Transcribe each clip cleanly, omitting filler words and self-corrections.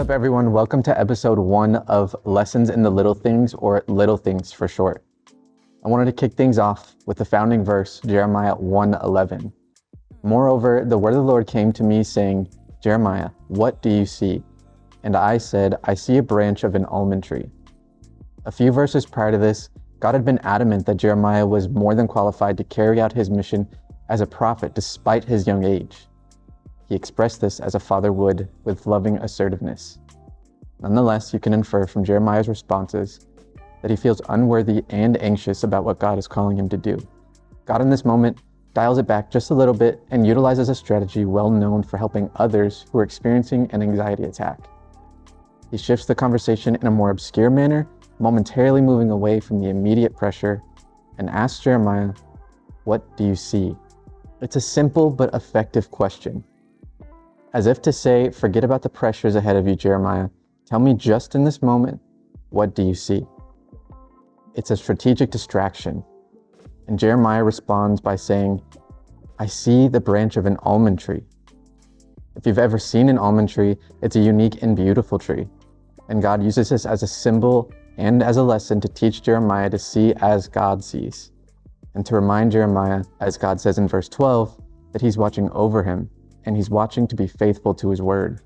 up, everyone? Welcome to episode 1 of Lessons in the Little Things, or Little Things for short. I wanted to kick things off with the founding verse, Jeremiah 1:11. Moreover, the word of the Lord came to me saying, Jeremiah, what do you see? And I said, I see a branch of an almond tree. A few verses prior to this, God had been adamant that Jeremiah was more than qualified to carry out his mission as a prophet despite his young age. He expressed this as a father would, with loving assertiveness. Nonetheless, you can infer from Jeremiah's responses that he feels unworthy and anxious about what God is calling him to do. God in this moment dials it back just a little bit and utilizes a strategy well known for helping others who are experiencing an anxiety attack. He shifts the conversation in a more obscure manner, momentarily moving away from the immediate pressure, and asks Jeremiah, what do you see? It's a simple but effective question. As if to say, forget about the pressures ahead of you, Jeremiah. Tell me just in this moment, what do you see? It's a strategic distraction. And Jeremiah responds by saying, I see the branch of an almond tree. If you've ever seen an almond tree, it's a unique and beautiful tree. And God uses this as a symbol and as a lesson to teach Jeremiah to see as God sees. And to remind Jeremiah, as God says in verse 12, that he's watching over him, and he's watching to be faithful to his word.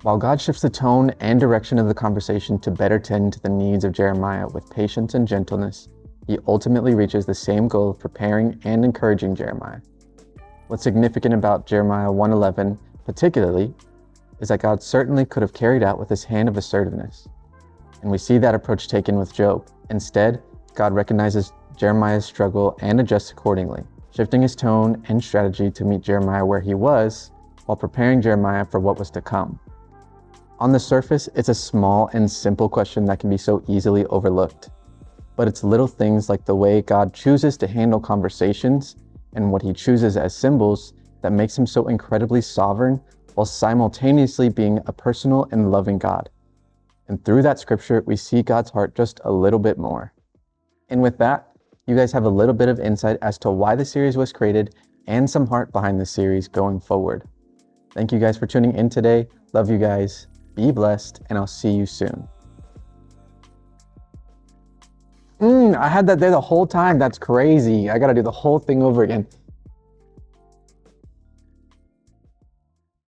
While God shifts the tone and direction of the conversation to better tend to the needs of Jeremiah with patience and gentleness, he ultimately reaches the same goal of preparing and encouraging Jeremiah. What's significant about Jeremiah 1:11 particularly is that God certainly could have carried out with his hand of assertiveness. And we see that approach taken with Job. Instead, God recognizes Jeremiah's struggle and adjusts accordingly, shifting his tone and strategy to meet Jeremiah where he was, while preparing Jeremiah for what was to come. On the surface, it's a small and simple question that can be so easily overlooked. But it's little things like the way God chooses to handle conversations and what he chooses as symbols that makes him so incredibly sovereign while simultaneously being a personal and loving God. And through that scripture, we see God's heart just a little bit more. And with that, you guys have a little bit of insight as to why the series was created and some heart behind the series going forward. Thank you guys for tuning in today. Love you guys. Be blessed, and I'll see you soon. I had that there the whole time. That's crazy. I gotta do the whole thing over again.